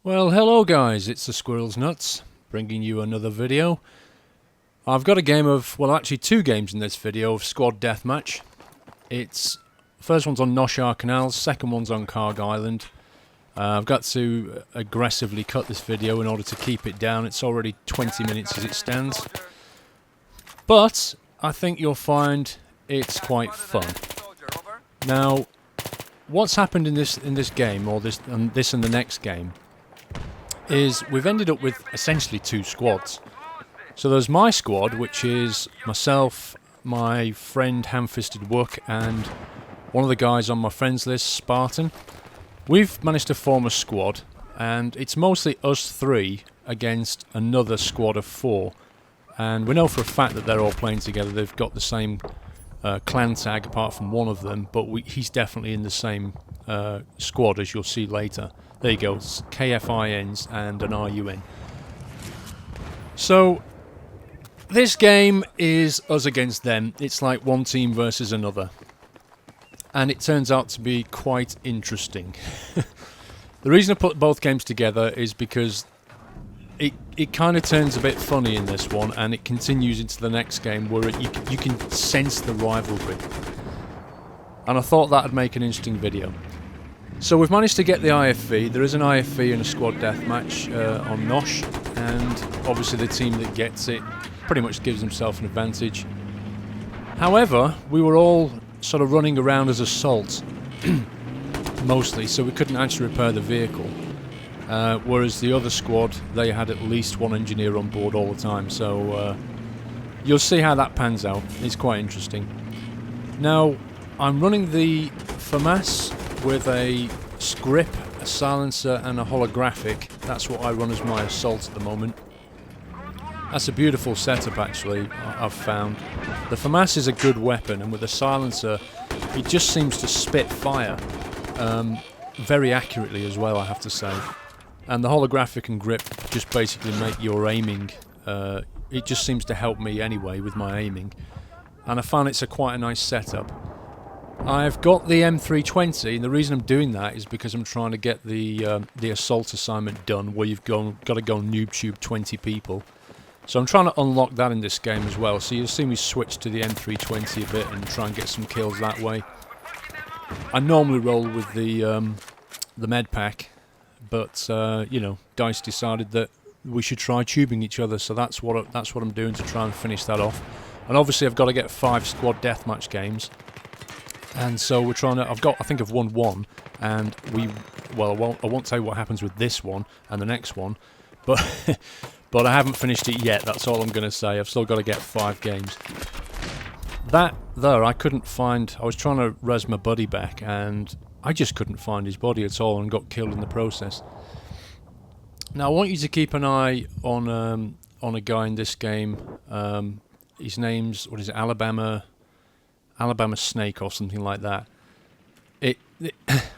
Well, hello guys, it's the Squirrel's Nuts, bringing you another video. I've got a game of, well actually two games in this video of Squad Deathmatch. First one's on Noshahr Canals, second one's on Kharg Island. I've got to aggressively cut this video in order to keep it down. It's already 20 minutes as it stands. But I think you'll find it's quite fun. Now, what's happened in this game, or this and the next game, is we've ended up with essentially two squads. So there's my squad, which is myself, my friend Ham-Fisted Wook, and one of the guys on my friends list, Spartan. We've managed to form a squad, and it's mostly us three against another squad of four. And we know for a fact that they're all playing together. They've got the same clan tag apart from one of them, but he's definitely in the same squad, as you'll see later. There you go, it's KFINs and an RUN. So, this game is us against them. It's like one team versus another. And it turns out to be quite interesting. The reason I put both games together is because it kind of turns a bit funny in this one, and it continues into the next game where you can sense the rivalry. And I thought that would make an interesting video. So we've managed to get the IFV. There is an IFV in a squad deathmatch on Nosh, and obviously the team that gets it pretty much gives himself an advantage. However, we were all sort of running around as assault, mostly, so we couldn't actually repair the vehicle. Whereas the other squad, they had at least one engineer on board all the time, so you'll see how that pans out. It's quite interesting. Now, I'm running the FAMAS with a scrip, a silencer and a holographic. That's what I run as my assault at the moment. That's a beautiful setup actually, I've found. The FAMAS is a good weapon, and with the silencer it just seems to spit fire very accurately as well, I have to say. And the holographic and grip just basically make your aiming, it just seems to help me anyway with my aiming. And I found it's quite a nice setup. I've got the M320, and the reason I'm doing that is because I'm trying to get the assault assignment done, where you've got to go noob tube 20 people. So I'm trying to unlock that in this game as well. So you'll see me switch to the M320 a bit and try and get some kills that way. I normally roll with the med pack, but you know, DICE decided that we should try tubing each other, so that's what I'm doing to try and finish that off. And obviously I've got to get 5 squad deathmatch games. And so we're trying to, I think I've won one, and well, I won't tell you what happens with this one and the next one, but but I haven't finished it yet, that's all I'm going to say. I've still got to get 5 games. That there, I couldn't find, I was trying to res my buddy back, and I just couldn't find his body at all and got killed in the process. Now I want you to keep an eye on a guy in this game. His name's, what is it, Alabama Snake or something like that.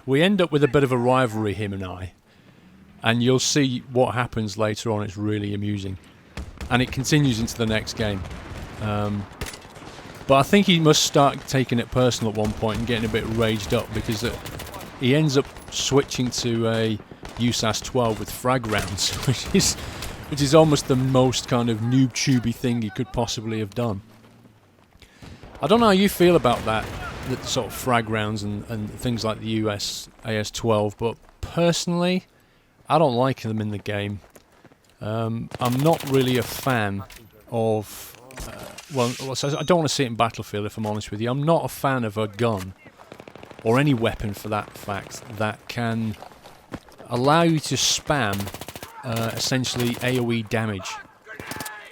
We end up with a bit of a rivalry, him and I, and you'll see what happens later on. It's really amusing, and it continues into the next game. But I think he must start taking it personal at one point and getting a bit raged up, because he ends up switching to a USAS 12 with frag rounds, which is almost the most kind of noob tubey thing he could possibly have done. I don't know how you feel about that sort of frag rounds and things like the AS-12, but personally, I don't like them in the game. I'm not really a fan of, well, I don't want to see it in Battlefield, if I'm honest with you. I'm not a fan of a gun, or any weapon for that fact, that can allow you to spam essentially AoE damage,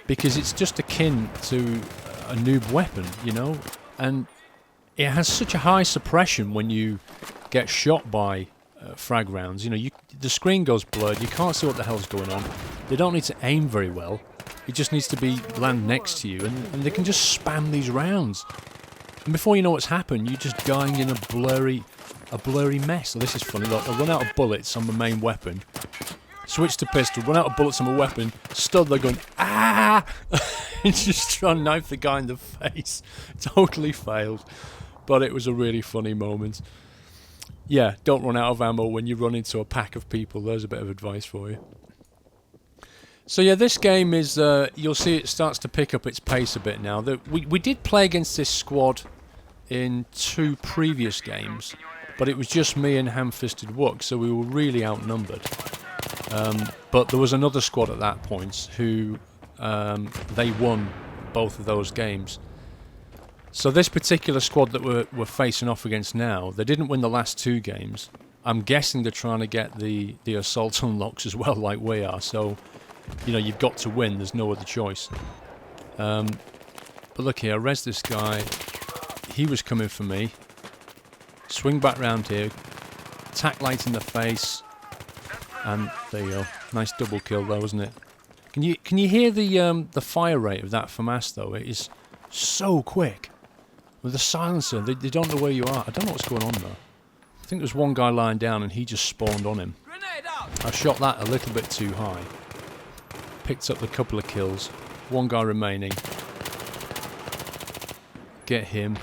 because it's just akin to a noob weapon, you know, and it has such a high suppression when you get shot by frag rounds. You know, the screen goes blurred, you can't see what the hell's going on. They don't need to aim very well, it just needs to be land next to you, and they can just spam these rounds, and before you know what's happened, you're just dying in a blurry mess. So this is funny. Look, I run out of bullets on my main weapon, switch to pistol, run out of bullets on my weapon, stood there going, ah! And just try and knife the guy in the face. Totally failed. But it was a really funny moment. Yeah, don't run out of ammo when you run into a pack of people. There's a bit of advice for you. So yeah, this game is, you'll see it starts to pick up its pace a bit now. We did play against this squad in 2 previous games, but it was just me and Ham-Fisted Wook, so we were really outnumbered. But there was another squad at that point who, they won both of those games. So this particular squad that we're facing off against now, they didn't win the last 2 games. I'm guessing they're trying to get the assault unlocks as well, like we are, so... You know, you've got to win, there's no other choice. But look here, I res this guy. He was coming for me. Swing back round here. Tack light in the face. And there you go. Nice double kill though, wasn't it? Can you hear the fire rate of that FAMAS though? It is so quick. With the silencer, they don't know where you are. I don't know what's going on though. I think there's one guy lying down and he just spawned on him. I shot that a little bit too high. Picked up a couple of kills. One guy remaining. Get him.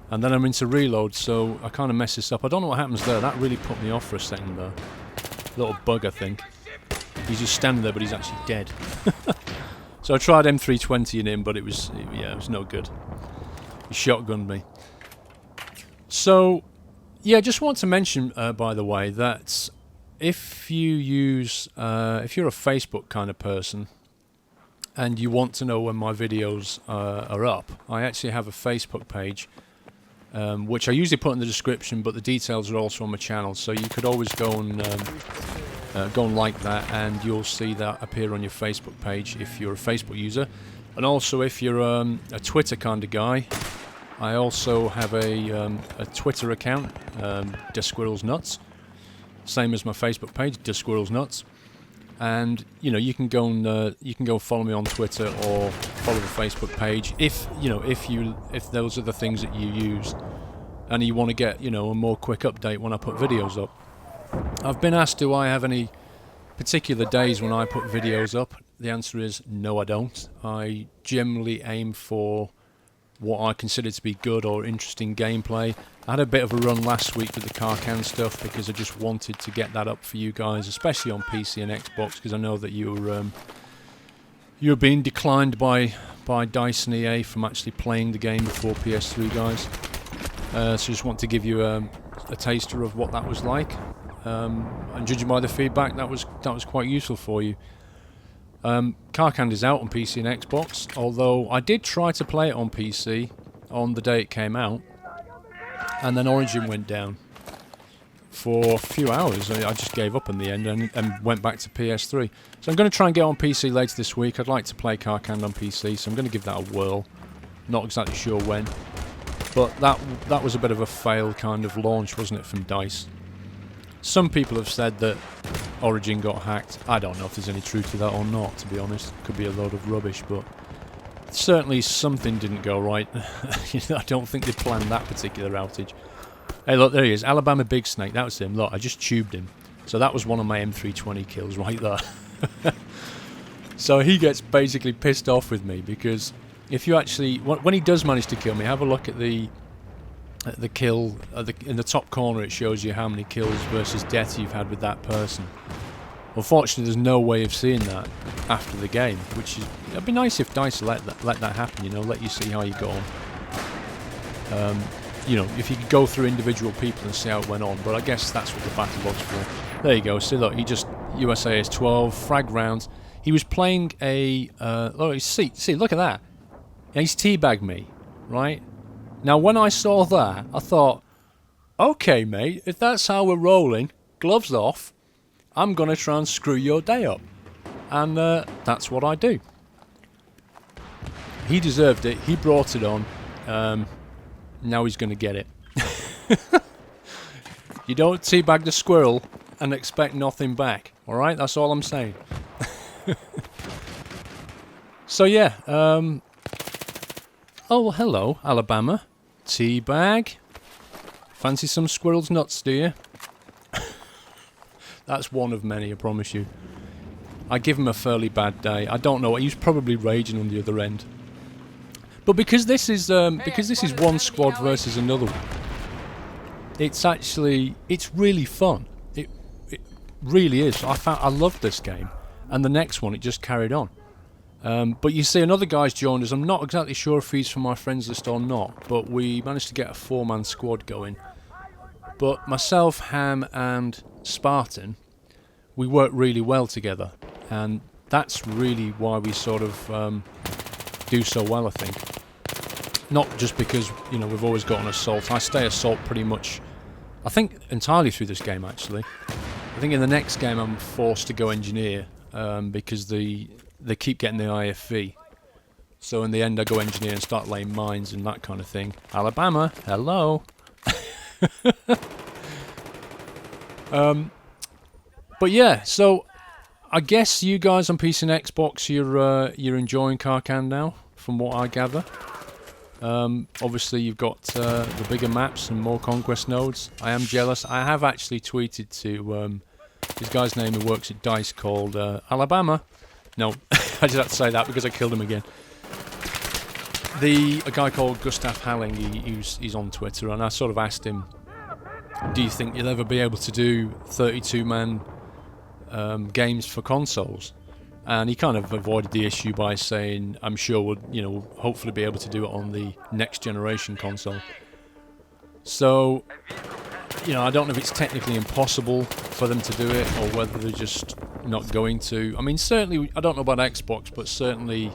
And then I'm into reload, so I kind of mess this up. I don't know what happens there. That really put me off for a second, though. Little bug, I think. He's just standing there, but he's actually dead. So I tried M320 him, but it was no good. He shotgunned me. So, yeah, just want to mention, by the way, that... If you use, if you're a Facebook kind of person and you want to know when my videos are up, I actually have a Facebook page, which I usually put in the description, but the details are also on my channel, so you could always go and like that, and you'll see that appear on your Facebook page if you're a Facebook user. And also, if you're a Twitter kind of guy, I also have a Twitter account, Squirrels Nuts. Same as my Facebook page, Squirrels Nuts, and you know you can go follow me on Twitter or follow the Facebook page if those are the things that you use, and you want to get a more quick update when I put videos up. I've been asked, do I have any particular days when I put videos up? The answer is no, I don't. I generally aim for what I consider to be good or interesting gameplay. I had a bit of a run last week with the Kharg stuff because I just wanted to get that up for you guys, especially on PC and Xbox, because I know that you're being declined by DICE and EA from actually playing the game before PS3 guys. So just want to give you a taster of what that was like, and judging by the feedback, that was quite useful for you. Kharg is out on PC and Xbox, although I did try to play it on PC on the day it came out, and then Origin went down for a few hours. I just gave up in the end and went back to PS3. So I'm going to try and get on PC later this week. I'd like to play Kharg on PC, so I'm going to give that a whirl. Not exactly sure when, but that was a bit of a failed kind of launch, wasn't it, from DICE? Some people have said that Origin got hacked. I don't know if there's any truth to that or not, to be honest. Could be a load of rubbish, but certainly something didn't go right. I don't think they planned that particular outage. Hey, look, there he is. Alabama Big Snake. That was him. Look, I just tubed him. So that was one of my M320 kills right there. So he gets basically pissed off with me because if you actually... When he does manage to kill me, have a look at the kill in the top corner. It shows you how many kills versus deaths you've had with that person. Unfortunately, there's no way of seeing that after the game, which is... It'd be nice if DICE let that happen, let you see how you go on. If you could go through individual people and see how it went on, but I guess that's what the battle log's for. There you go. See, look, he just... USA is 12, frag rounds. He was playing a... see, look at that. He's teabagged me, right? Now, when I saw that, I thought, okay, mate, if that's how we're rolling, gloves off, I'm going to try and screw your day up. And that's what I do. He deserved it. He brought it on. Now he's going to get it. You don't teabag the squirrel and expect nothing back. Alright? That's all I'm saying. So, yeah. Oh, well, hello, Alabama. Teabag. Fancy some squirrel's nuts, do you? That's one of many, I promise you. I give him a fairly bad day. I don't know. He was probably raging on the other end. But because this is one squad versus another one, it's really fun. It really is. I loved this game, and the next one it just carried on. But you see, another guy's joined us. I'm not exactly sure if he's from my friends list or not, but we managed to get a 4-man squad going. But myself, Ham, and Spartan, we work really well together, and that's really why we sort of do so well, I think. Not just because, you know, we've always got an assault. I stay assault pretty much, I think, entirely through this game, actually. I think in the next game I'm forced to go engineer because they keep getting the IFV. So in the end I go engineer and start laying mines and that kind of thing. Alabama, hello! But yeah, so I guess you guys on PC and Xbox, you're enjoying Kharg now, from what I gather. Obviously you've got the bigger maps and more conquest nodes. I am jealous. I have actually tweeted to this guy's name who works at DICE called Alabama. No, I just had to say that because I killed him again. A guy called Gustav Halling, he's on Twitter, and I sort of asked him, do you think you'll ever be able to do 32-man games for consoles? And he kind of avoided the issue by saying, I'm sure we'll hopefully be able to do it on the next generation console. So, I don't know if it's technically impossible for them to do it, or whether they're just not going to. I mean, certainly, I don't know about Xbox, but certainly,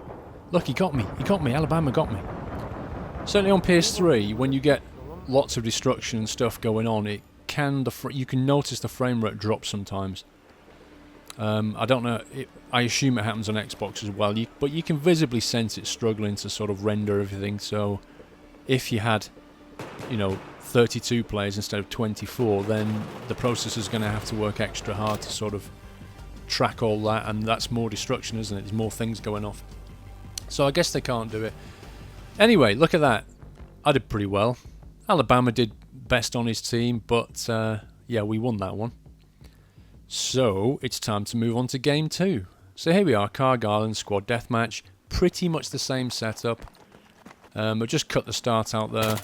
look, he got me, Alabama got me. Certainly on PS3, when you get lots of destruction and stuff going on, you can notice the frame rate drop sometimes. I don't know, I assume it happens on Xbox as well, but you can visibly sense it struggling to sort of render everything. So if you had, 32 players instead of 24, then the processor's going to have to work extra hard to sort of track all that, and that's more destruction, isn't it? There's more things going off. So I guess they can't do it. Anyway, look at that. I did pretty well. Alabama did best on his team, but yeah, we won that one. So it's time to move on to game 2. So here we are, Kharg Island Squad Deathmatch. Pretty much the same setup. I've just cut the start out there.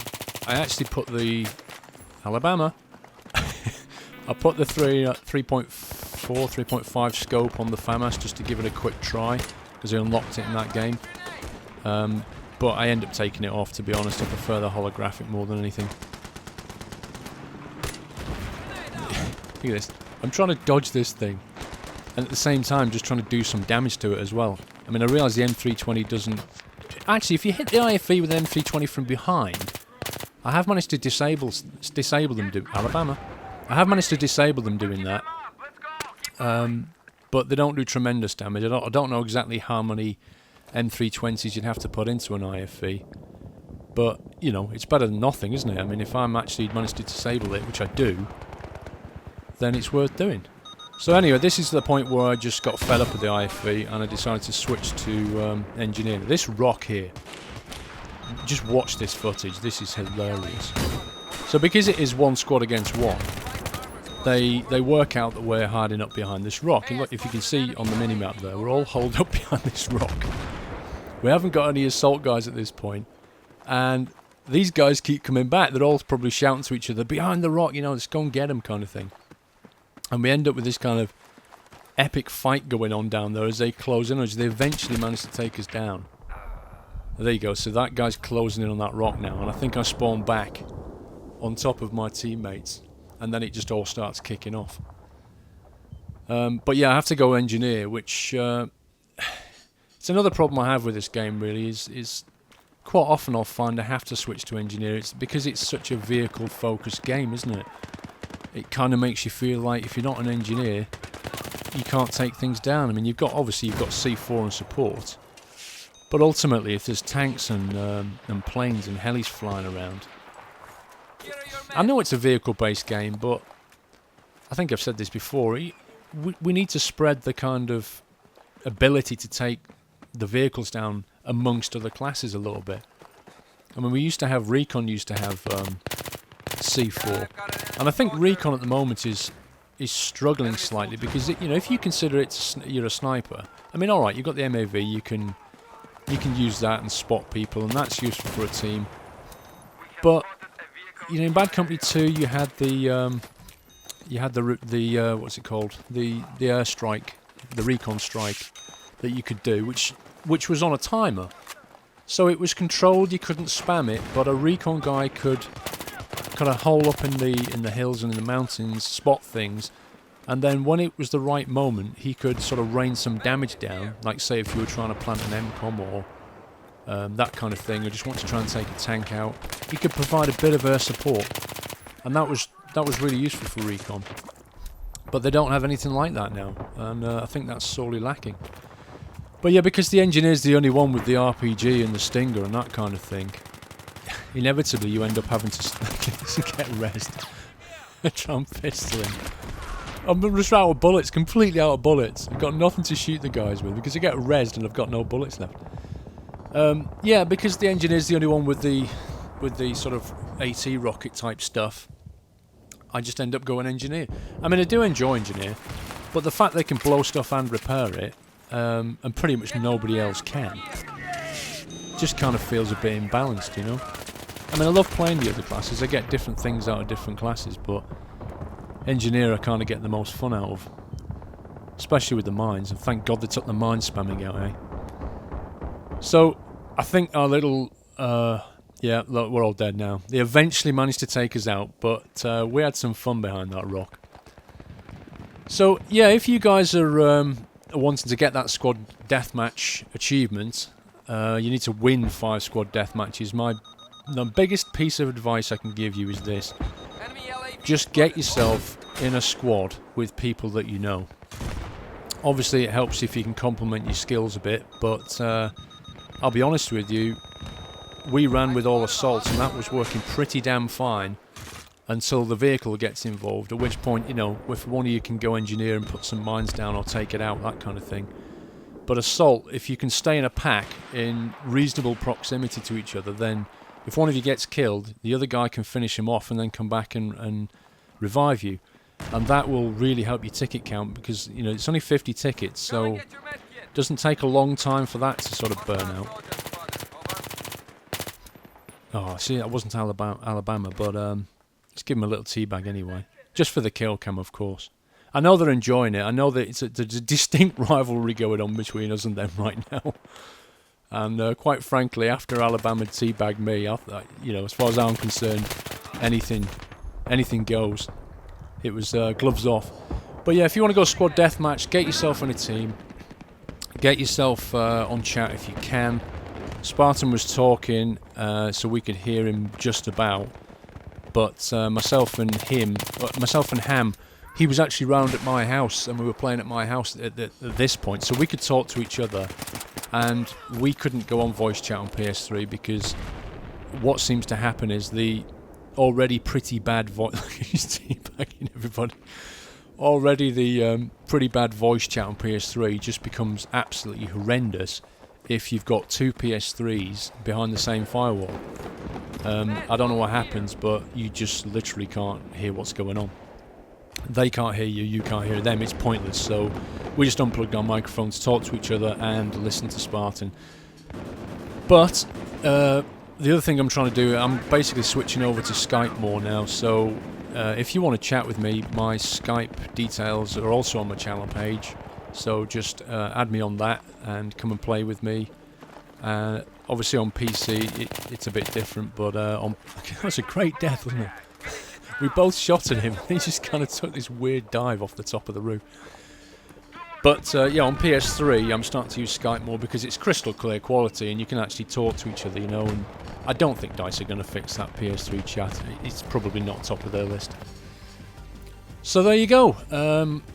I actually put the Alabama. I put the 3.4, 3.5 scope on the FAMAS just to give it a quick try, because I unlocked it in that game. But I end up taking it off, to be honest. I prefer the holographic more than anything. Look at this. I'm trying to dodge this thing, and at the same time just trying to do some damage to it as well. I mean, I realise the M320 doesn't... Actually, if you hit the IFV with the M320 from behind, I have managed to disable them. Alabama. I have managed to disable them doing that. But they don't do tremendous damage. I don't know exactly how many M320s you'd have to put into an IFV. But, it's better than nothing, isn't it? I mean, if I'm actually managed to disable it, which I do, then it's worth doing. So anyway, this is the point where I just got fed up with the IFV and I decided to switch to engineering. This rock here, just watch this footage, this is hilarious. So because it is one squad against one, they work out that we're hiding up behind this rock. And look, if you can see on the minimap there, we're all holed up behind this rock. We haven't got any assault guys at this point, and these guys keep coming back. They're all probably shouting to each other, behind the rock, let's go and get them kind of thing. And we end up with this kind of epic fight going on down there as they close in, as they eventually manage to take us down. There you go, so that guy's closing in on that rock now, and I think I spawn back on top of my teammates, and then it just all starts kicking off. But yeah, I have to go engineer, which... it's another problem I have with this game, really, is quite often I'll find I have to switch to engineer. It's because it's such a vehicle-focused game, isn't it? It kind of makes you feel like if you're not an engineer, you can't take things down. I mean, obviously you've got C4 and support, but ultimately if there's tanks and planes and helis flying around, I know it's a vehicle-based game, but I think I've said this before, we need to spread the kind of ability to take the vehicles down amongst other classes a little bit. I mean, Recon used to have C4, and I think Recon at the moment is struggling slightly because if you consider you're a sniper, I mean, all right, you've got the MAV, you can use that and spot people, and that's useful for a team. But you know, in Bad Company 2, you had the what's it called? The airstrike, the recon strike that you could do, which was on a timer. So it was controlled. You couldn't spam it, but a recon guy could kind of hole up in the hills and in the mountains, spot things, and then when it was the right moment, he could sort of rain some damage down. Like say if you were trying to plant an MCOM or that kind of thing, or just want to try and take a tank out, he could provide a bit of air support, and that was really useful for recon. But they don't have anything like that now, and I think that's sorely lacking. But yeah, because the engineer's the only one with the RPG and the Stinger and that kind of thing, inevitably you end up having to get rezzed. Try and pistol him. I'm just out of bullets, completely out of bullets. I've got nothing to shoot the guys with because I get rezzed and I've got no bullets left. Yeah, because the engineer's the only one with the sort of AT rocket type stuff, I just end up going engineer. I mean, I do enjoy engineer, but the fact they can blow stuff and repair it, and pretty much nobody else can, just kind of feels a bit imbalanced, you know? I mean, I love playing the other classes. I get different things out of different classes, but engineer I kind of get the most fun out of. Especially with the mines, and thank God they took the mine spamming out, eh? So, I think our little... yeah, look, we're all dead now. They eventually managed to take us out, but we had some fun behind that rock. So, yeah, if you guys are wanting to get that Squad Deathmatch achievement, you need to win 5 Squad Deathmatches. The biggest piece of advice I can give you is this. Just get yourself in a squad with people that you know. Obviously, it helps if you can complement your skills a bit, but I'll be honest with you, we ran with all assaults and that was working pretty damn fine until the vehicle gets involved, at which point, you know, if one of you can go engineer and put some mines down or take it out, that kind of thing. But assault, if you can stay in a pack in reasonable proximity to each other, then if one of you gets killed, the other guy can finish him off and then come back and revive you. And that will really help your ticket count because, you know, it's only 50 tickets, so it doesn't take a long time for that to sort of burn out. Oh, see, that wasn't Alabama, but let's give them a little teabag anyway. Just for the kill cam, of course. I know they're enjoying it. I know that there's a distinct rivalry going on between us and them right now. And quite frankly, after Alabama teabagged me, you know, as far as I'm concerned, anything goes. It was gloves off. But yeah, if you want to go Squad Deathmatch, get yourself on a team. Get yourself on chat if you can. Spartan was talking, so we could hear him just about. But myself and Ham, he was actually round at my house, and we were playing at my house at this point, so we could talk to each other. And we couldn't go on voice chat on PS3 because what seems to happen is the already pretty bad voice... He's teabagging everybody. Already the pretty bad voice chat on PS3 just becomes absolutely horrendous if you've got 2 PS3s behind the same firewall. I don't know what happens, but you just literally can't hear what's going on. They can't hear you, you can't hear them, it's pointless, so we just unplugged our microphones, talked to each other and listened to Spartan. But the other thing I'm trying to do, I'm basically switching over to Skype more now, so if you want to chat with me, my Skype details are also on my channel page, so just add me on that and come and play with me. Obviously on PC it's a bit different, but that was a great death, wasn't it? We both shot at him. He just kind of took this weird dive off the top of the roof. But yeah, on PS3, I'm starting to use Skype more because it's crystal clear quality and you can actually talk to each other, you know. And I don't think DICE are going to fix that PS3 chat. It's probably not top of their list. So there you go.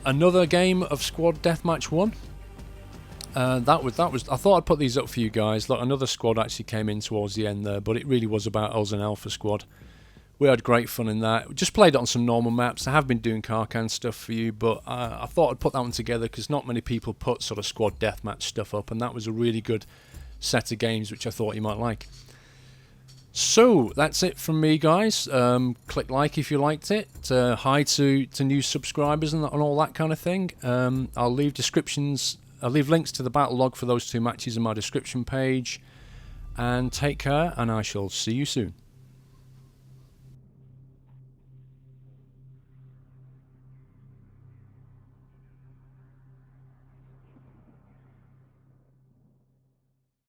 Another game of Squad Deathmatch 1. That was. I thought I'd put these up for you guys. Look, another squad actually came in towards the end there, but it really was about us and Alpha Squad. We had great fun in that. We just played it on some normal maps. I have been doing Kharg stuff for you, but I thought I'd put that one together because not many people put sort of Squad Deathmatch stuff up, and that was a really good set of games which I thought you might like. So, that's it from me, guys. Click like if you liked it. Hi to new subscribers and all that kind of thing. I'll leave links to the battle log for those 2 matches in my description page. And take care, and I shall see you soon.